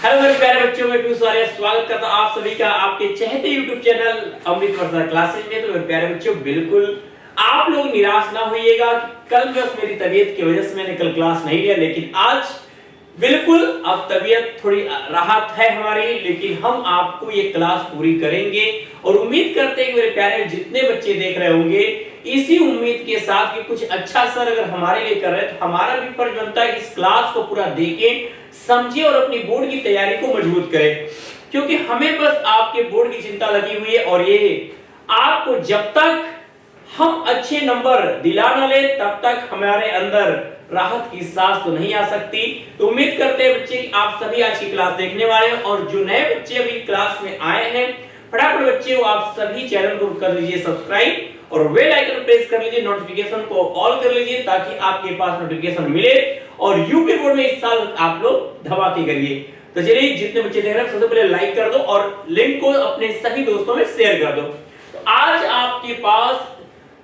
Hello मेरे प्यारे बच्चों, मैं पीयूष आर्य स्वागत करता हूं आप सभी का आपके चहेते यूट्यूब चैनल अमृत वर्षा क्लासेस में। तो मेरे प्यारे बच्चों, बिल्कुल आप लोग निराश ना होइएगा। कल बस मेरी तबीयत की वजह से मैंने कल क्लास नहीं लिया, लेकिन आज बिल्कुल अब तबीयत थोड़ी राहत है हमारी, लेकिन हम आपको ये क्लास पूरी करेंगे और उम्मीद करते हैं कि मेरे प्यारे जितने बच्चे देख रहे होंगे इसी उम्मीद के साथ कि कुछ अच्छा सर अगर हमारे लिए कर रहे हैं तो हमारा भी फर्ज बनता है कि इस क्लास को पूरा देखें, समझिए और अपनी बोर्ड की तैयारी को मजबूत करें, क्योंकि हमें बस आपके बोर्ड की चिंता लगी हुई है। और ये आपको जब तक हम अच्छे नंबर दिला न ले तब तक हमारे अंदर राहत की सांस तो नहीं आ सकती। तो उम्मीद करते हैं बच्चे कि आप सभी आज की क्लास देखने वाले हैं, और जो नए बच्चे अभी क्लास में आए हैं फटाफट बच्चे आप सभी चैनल को कर लीजिए सब्सक्राइब और बेल आइकन प्रेस कर लीजिए, नोटिफिकेशन को ऑल कर लीजिए ताकि आपके पास नोटिफिकेशन मिले और यूपी बोर्ड में इस साल आप लोग धमाके करिए। तो चलिए जितने बच्चे देख रहे हैं सबसे पहले लाइक कर दो और लिंक को अपने सभी दोस्तों में शेयर कर दो। तो आज आपके पास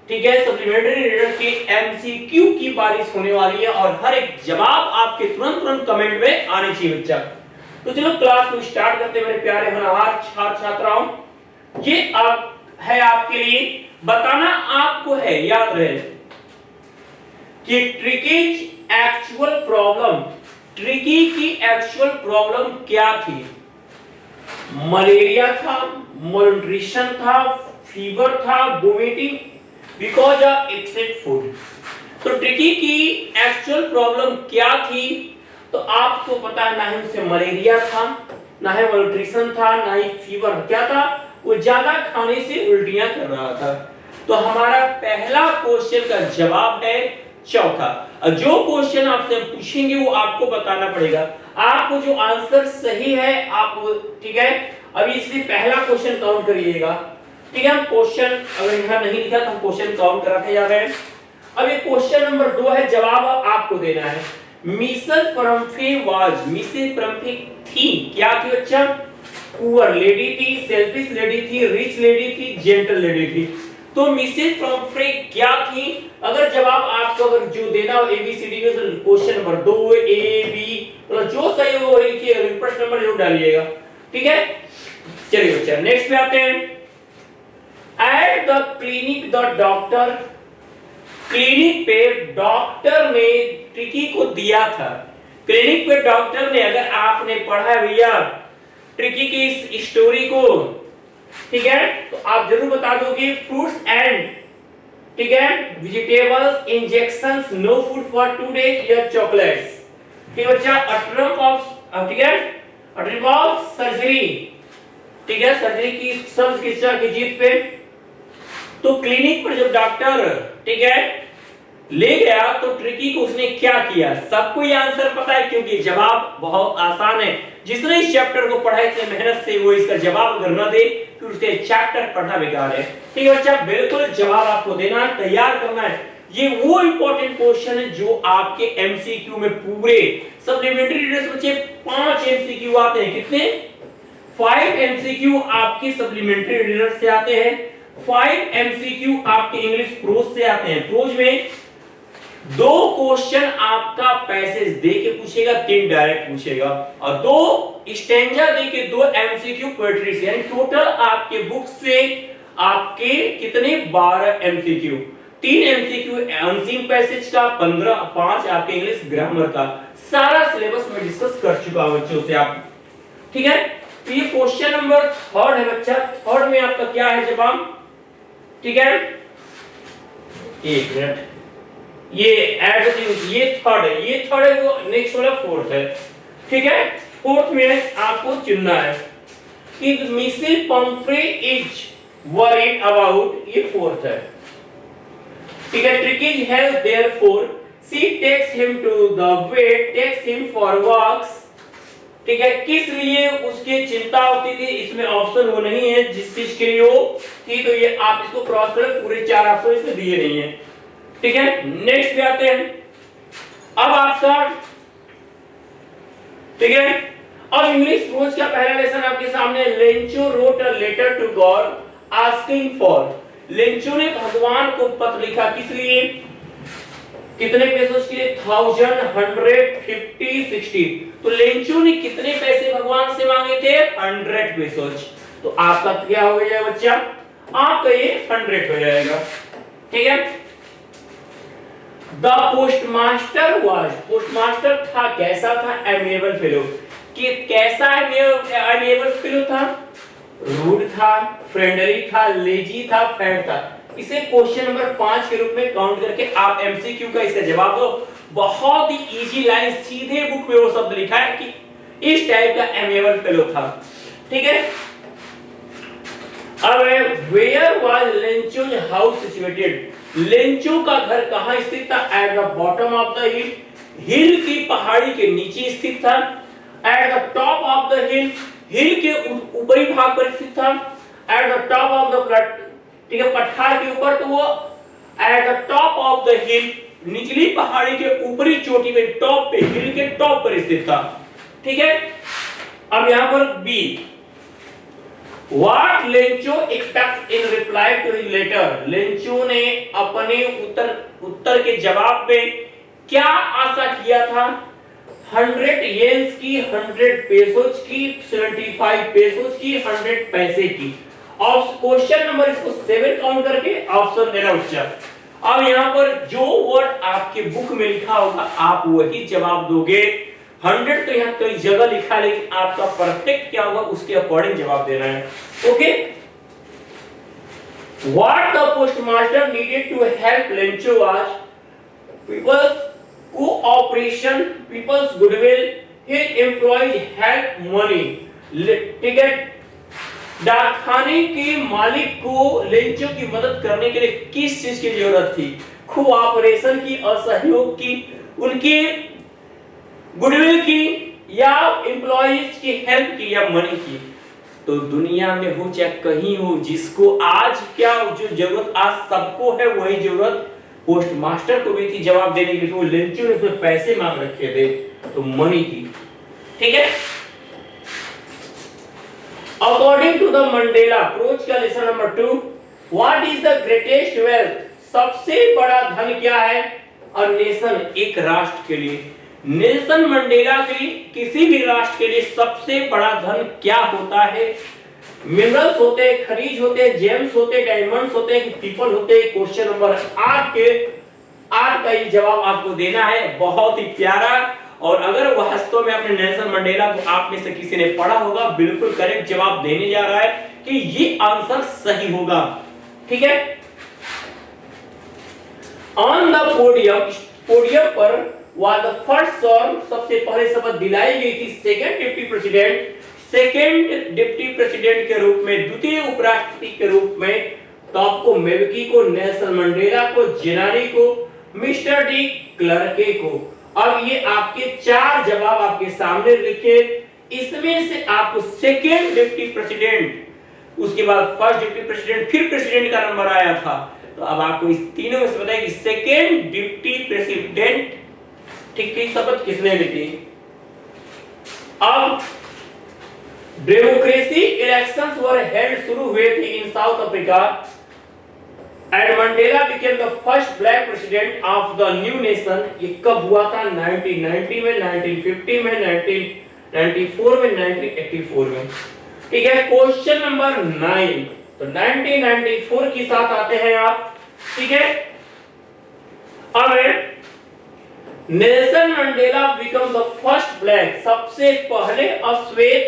ठीक है सप्लीमेंट्री रीडर की एमसीक्यू की बारिश होने वाली है और हर एक जवाब आपके तुरंत कमेंट में आने चाहिए बच्चा। तो चलो क्लास को स्टार्ट करते हैं मेरे प्यारे होनहार छात्र छात्राओं। ये आप है आपके लिए बताना आपको है, याद रहे कि ट्रिकी की एक्चुअल प्रॉब्लम क्या थी। मलेरिया था, malnutrition था, फीवर था, vomiting because of excess food. तो ट्रिकी की एक्चुअल प्रॉब्लम क्या थी तो आपको पता है, ना ही उसे मलेरिया था, ना ही malnutrition था, ना ही फीवर। क्या था? वो ज्यादा खाने से उल्टियां कर रहा था। तो हमारा पहला क्वेश्चन का जवाब है चौथा। जो क्वेश्चन आपसे पूछेंगे वो आपको बताना पड़ेगा। आपको जो आंसर सही है आप ठीक है अभी इसलिए पहला क्वेश्चन काउंट करिएगा। ठीक है, हम क्वेश्चन अगर यहां नहीं लिखा तो हम क्वेश्चन काउंट कराते जा रहे हैं। अब ये क्वेश्चन नंबर 2 है, जवाब आपको देना है। मिसेस परम्फे थी, क्या थी बच्चा? पुअर लेडी थी, सेल्फिश लेडी थी, रिच लेडी थी, जेंटल लेडी थी। तो मिसेस परम्फे क्या थी? अगर जवाब आपको अगर जो देना हो एबीसीडी में, तो क्वेश्चन नंबर 2 ए बी मतलब जो सही हो वो लिखिएगा, प्रश्न नंबर जरूर डालिएगा। ठीक है, चलिए बच्चा नेक्स्ट पे आते हैं। At the clinic the doctor, clinic पे डॉक्टर ने ट्रिकी को दिया था। क्लिनिक पे डॉक्टर ने, अगर आपने पढ़ा है भैया ट्रिकी की इस स्टोरी को, ठीक है, तो आप जरूर बता दोगे फ्रूट्स एंड ठीक है vegetables injections, no food for 2 days या चॉकलेट्स। ठीक है बच्चा, ठीक है अटरम ऑफ सर्जरी, ठीक है सर्जरी की सब चिकित्सा की जीत पे। तो क्लिनिक पर जब डॉक्टर ठीक है ले गया तो ट्रिकी को उसने क्या किया? सबको ये आंसर पता है क्योंकि जवाब बहुत आसान है। जिसने इस चैप्टर को पढ़ा है इतने मेहनत से, वो इसका जवाब अगर न दे तो उसके चैप्टर पढ़ना बेकार है। ठीक है बच्चा, बिल्कुल जवाब आपको देना है, तैयार करना है। ये वो इंपॉर्टेंट क्वेश्चन है जो आपके एमसीक्यू में पूरे सप्लीमेंट्री रीडर्स बच्चे 5 एमसीक्यू आते हैं। कितने? 5 एमसीक्यू आपके सप्लीमेंट्री रीडर्स से आते हैं, 5 एमसीक्यू आपके इंग्लिश प्रोज से आते हैं। प्रोज में 2 क्वेश्चन आपका पैसेज दे के पूछेगा, 3 डायरेक्ट पूछेगा और 2 स्टैंजा दे के 2 एमसीक्यू पोएट्री से, यानी टोटल आपके बुक से आपके कितने 12 एमसीक्यू, 3 एमसीक्यू अनसीन पैसेज का, 5 आपके इंग्लिश ग्रामर का। सारा सिलेबस मैं डिस्कस कर चुका हूं बच्चों से आप। ठीक है, तो ये क्वेश्चन नंबर 3 है बच्चा। 3 में आपका क्या है जवाब? ठीक है, एक मिनट, ये ऐड ये थर्ड है, वो नेक्स्ट वाला 4th है। ठीक है, 4th में आपको चुनना है कि Mrs Pumphrey is worried about, ये 4th है। ठीक है, Tricki's health therefore she takes him to the vet, takes him for walks. ठीक है, किस लिए उसकी चिंता होती थी? इसमें ऑप्शन वो नहीं है जिस चीज के लिए हो थी, तो ये आप इसको क्रॉस करें, पूरे 4 ऑप्शन इसमें दिए नहीं है। ठीक है, नेक्स्ट पे आते हैं। अब आपका ठीक है, अब इंग्लिश प्रोज का पहला लेसन आपके सामने। Lencho wrote a letter to God asking for, Lencho ने भगवान को पत्र लिखा, किस लिए? कितने पेसों के लिए? 1000, 100, 50, 60। तो लेंचो ने कितने पैसे भगवान से मांगे थे? 100 पेसों। तो आपका क्या हो गया बच्चा? आपका ये 100 हो जाएगा। ठीक है। द पोस्टमास्टर वाज, पोस्टमास्टर था कैसा था? Amiable fellow. कि कैसा एमिएबल फेलो था? रूड था, फ्रेंडली था, लेजी था, फैट था। इसे क्वेश्चन नंबर 5 के रूप में काउंट करके आप एमसीक्यू का इसका जवाब दो। बहुत ही इजी लाइन, सीधे बुक में वो शब्द लिखा है कि इस टाइप का एमिएबल फेलो था। ठीक है। अब where was Lencho's house situated? Lencho का घर कहां स्थित था? At the bottom of the hill, hill की पहाड़ी के नीचे स्थित था। At the top of the hill, hill के ऊपरी भाग पर स्थित था। At the top of the, ठीक है, पठार के ऊपर, तो वो at the top of the hill, निचली पहाड़ी के ऊपरी चोटी पे, टॉप पे, हिल के टॉप पर स्थित था। ठीक है। अब यहां पर B, What Lencho expect in reply to his letter? Lencho ने अपने उत्तर के जवाब में क्या आशा किया था? 100 येन्स की, 100 पेसोज की, 75 पेसोज की, 100 पैसे की। और क्वेश्चन नंबर इसको 7 काउंट करके ऑप्शन देना बच्चा। अब यहाँ पर जो वर्ड आपके बुक में लिखा होगा आप वही जवाब दोगे। 100 तो यहाँ कई जगह लिखा है, लेकिन आपका परफेक्ट क्या होगा उसके अकॉर्डिंग जवाब देना है। Okay. What the postmaster needed to help Lencho was people's cooperation, people's goodwill, his employees help money। ठीक है। डाकखाने के मालिक को लेंचो की मदद करने के लिए किस चीज की जरूरत थी? कोऑपरेशन की, असहयोग की, उनके गुडविल की, या एम्प्लॉइज की हेल्प की, या मनी की। तो दुनिया में हो चाहे कहीं हो, जिसको आज क्या जो जरूरत आज सबको है वही जरूरत पोस्ट मास्टर को भी थी जवाब देने के लिए। तो लेंचो ने उसमें पैसे मांग रखे थे, तो मनी की। ठीक है। According to the Mandela approach का lesson number 2, what is the greatest wealth? सबसे बड़ा धन क्या है? अ नेशन, एक राष्ट्र के लिए। नेल्सन मंडेला के लिए, किसी भी राष्ट्र के लिए सबसे बड़ा धन क्या होता है? मिनरल्स होते हैं, खनिज होते हैं, जेम्स होते हैं, डायमंड्स होते हैं, पीपल होते हैं। क्वेश्चन नंबर 8 का ये जवाब आपको देना है। बहुत ही प्यारा। और अगर वास्तव में आपने नेल्सन मंडेला को आप में से किसी ने पढ़ा होगा, बिल्कुल करेक्ट जवाब देने जा रहा है कि ये आंसर सही होगा। ठीक है। ऑन द पोडियम, पोडियम पर was the first song, सबसे पहले शपथ दिलाई गई थी सेकंड डिप्टी प्रेसिडेंट के रूप में, द्वितीय उपराष्ट्रपति के रूप में। तो आपको मेबकी को, नेल्सन मंडेला को, जेनानी को, मिस्टर डी क्लर्के को। अब ये आपके 4 जवाब आपके सामने लिखे। इसमें से आपको सेकंड डिप्टी प्रेसिडेंट, उसके बाद फर्स्ट डिप्टी प्रेसिडेंट, फिर प्रेसिडेंट का नंबर आया था। तो अब आपको इस तीनों में से बताइए कि सेकंड डिप्टी प्रेसिडेंट ठीक की शपथ किसने ली थी? अब डेमोक्रेसी इलेक्शंस वर हेल्ड शुरू हुए थे in South Africa and Mandela became the first black president of the new nation. ये कब हुआ था? 1990 में, 1950 में, 1994 में, 1984 में। ठीक है। क्वेश्चन नंबर 9, तो 1994 के साथ आते हैं आप। ठीक है। अब Nelson Mandela become the first black, सबसे पहले अश्वेत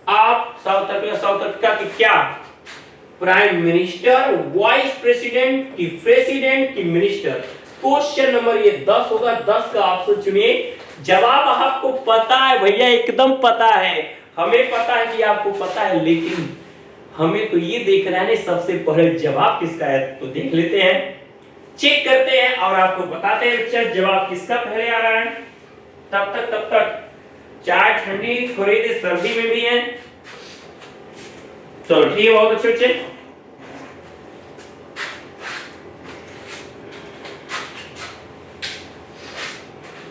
आप साउथ अफ्रीका के क्या? प्राइम मिनिस्टर, वाइस प्रेसिडेंट की प्रेसिडेंट की मिनिस्टर। क्वेश्चन नंबर ये 10 होगा। 10 का ऑप्शन चुनिए। जवाब आपको पता है भैया, एकदम पता है। हमें पता है कि आपको पता है, लेकिन हमें तो ये देखना है सबसे पहले जवाब किसका है। तो देख लेते हैं, चेक करते हैं और आपको बताते हैं बच्चा जवाब किसका पहले आ रहा है। तब तक चाय ठंडी, थोड़ी देर सर्दी में भी है। चलो ठीक है, बहुत अच्छे बच्चे।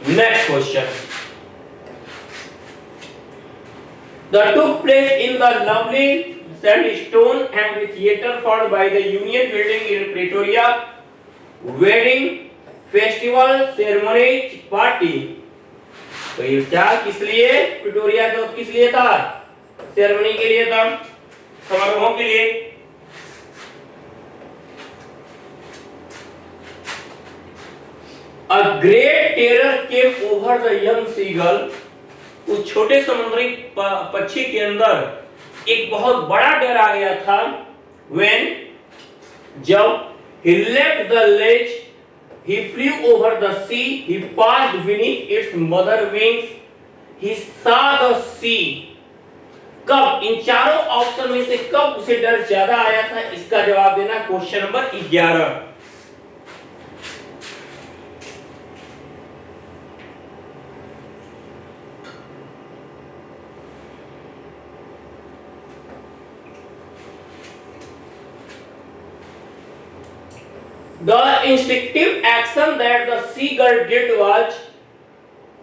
Next question, that took place in the lovely sandstone amphitheater found by the Union Building in Pretoria, wedding festival, ceremony, party. तो ये क्या किस लिए प्रिटोरिया का किस लिए था? सेरेमनी के लिए था, समारोहों के लिए। A great terror came over the young seagull. उस छोटे समुद्री पक्षी के अंदर एक बहुत बड़ा डर आ गया था। When जब he left the ledge, he flew over the sea, he passed beneath its mother wings, he saw the sea. कब? इन चारों ऑप्शन में से कब उसे डर ज्यादा आया था? इसका जवाब देना question number 11। The instinctive action that the seagull did was,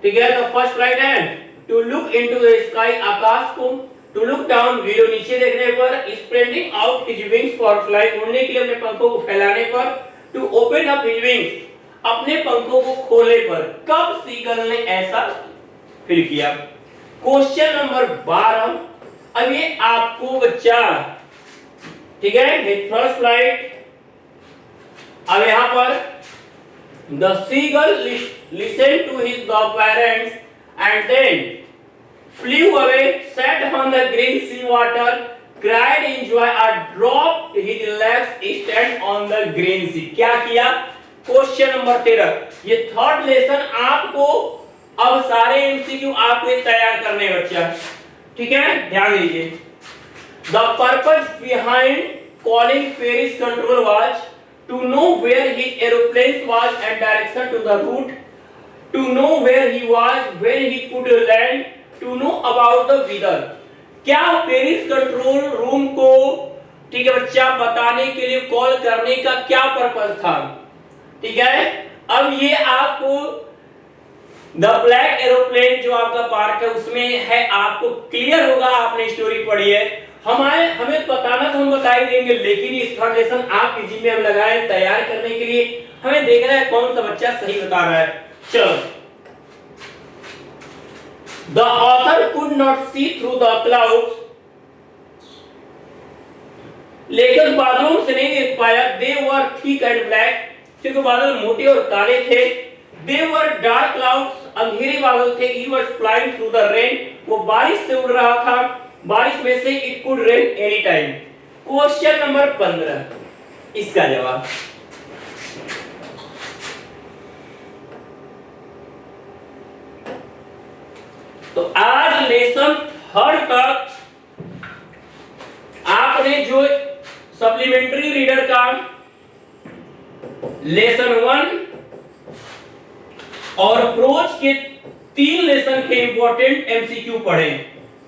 ठीक है, the first right hand to look into the sky, आकाश को, to look down, वीडियो नीचे देखने पर, spreading out his wings for flight, उड़ने के लिए अपने पंखों को फैलाने पर, to open up his wings, अपने पंखों को खोलने पर। कब सीगल ने ऐसा फिर किया? Question number 12। अब ये आपको बच्चा, ठीक है, फर्स्ट फ्लाइट। अब यहाँ पर the seagull listened to his parents and then flew away, sat on the green sea water, cried in joy, and dropped his legs, stand on the green sea. क्या किया? Question number 13। ये third lesson आपको अब सारे MCQ आपको तैयार करने बच्चा, ठीक है, ध्यान दीजिए। The purpose behind calling Paris control was to know where his aeroplane was and direction to the route, to know where he was, where he could land, to know about the weather. क्या Paris control room को, ठीक है बच्चा, बताने के लिए call करने का क्या पर्पस था? ठीक है, अब ये आपको द ब्लैक एरोप्लेन जो आपका पार्क है उसमें है, आपको क्लियर होगा, आपने स्टोरी पढ़ी है। हमें बताना तो हम बता ही देंगे, लेकिन इस थर्ड लेसन आप इजी में हम लगाए तैयार करने के लिए, हमें देखना है कौन सा बच्चा सही बता रहा है। चलो, the author could not see through the clouds, लेखक बादलों से नहीं देख पाया। They were thick and black, क्योंकि बादल मोटे और काले थे। दे वर डार्क क्लाउड्स, अंधेरे बादल थे। He was flying through the rain, वो बारिश से उड़ रहा था, बारिश में से। It could rain any time. Question number 15, इसका जवाब। तो आज लेसन थर्ड तक आपने जो सप्लीमेंट्री रीडर का लेसन 1 और प्रोज के 3 लेसन के इंपॉर्टेंट एमसीक्यू पढ़े,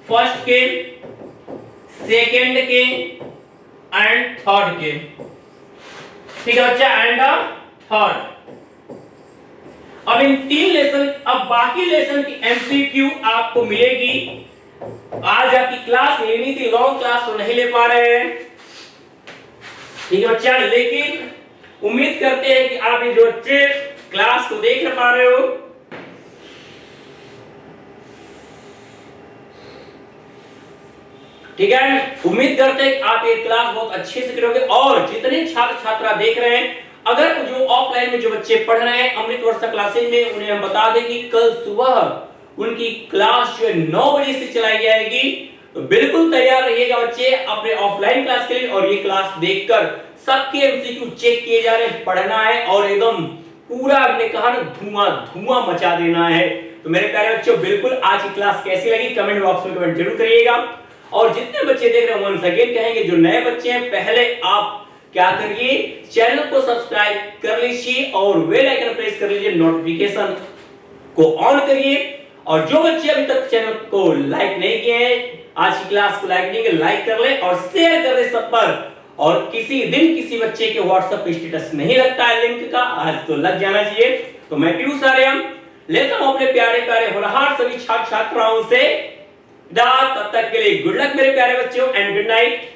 फर्स्ट के, सेकंड के एंड थर्ड के, ठीक है बच्चा, एंड थर्ड। अब इन 3 लेसन, अब बाकी लेसन की एमसीक्यू आपको मिलेगी। आज आपकी क्लास लेनी थी, लॉन्ग क्लास तो नहीं ले पा रहे हैं, ठीक है बच्चा, लेकिन उम्मीद करते हैं कि आप ये जो अच्छे क्लास को देख पा रहे हो। ठीक है, उम्मीद करते हैं कि आप ये क्लास बहुत अच्छे से करोगे। और जितने छात्र छात्रा देख रहे हैं, अगर जो ऑफलाइन में जो बच्चे पढ़ रहे हैं अमृत वर्षा क्लासेज में, उन्हें हम बता दें कि कल सुबह उनकी क्लास जो है 9 बजे से चलाई जाएगी। तो बिल्कुल तैयार रहिएगा बच्चे अपने ऑफलाइन क्लास के लिए। और ये क्लास देखकर सबके एमसीक्यू चेक किए जा रहे हैं, पढ़ना है और एकदम पूरा, हमने कहा ना, धुआं धुआं मचा देना है। तो मेरे प्यारे बच्चों, बिल्कुल आज की क्लास कैसी लगी कमेंट बॉक्स में कमेंट जरूर करिएगा। और जितने बच्चे देख रहे हैं वंस अगेन कहेंगे, जो नए बच्चे हैं पहले आप क्या करिए, चैनल को सब्सक्राइब कर लीजिए और बेल आइकन प्रेस कर लीजिए, नोटिफिकेशन को ऑन करिए। और जो बच्चे अभी तक चैनल को लाइक नहीं किए हैं, आज की क्लास को लाइक नहीं किए, लाइक कर ले और शेयर कर दे सब पर। और किसी दिन किसी बच्चे के व्हाट्सएप पे स्टेटस नहीं लगता है लिंक का, आज तो लग जाना चाहिए। तो मैं पीयूष आर्यन लेता हूं अपने प्यारे प्यारे होनहार सभी छात्र छात्राओं से, तब तक के लिए गुड लक मेरे प्यारे बच्चों एंड गुड नाइट।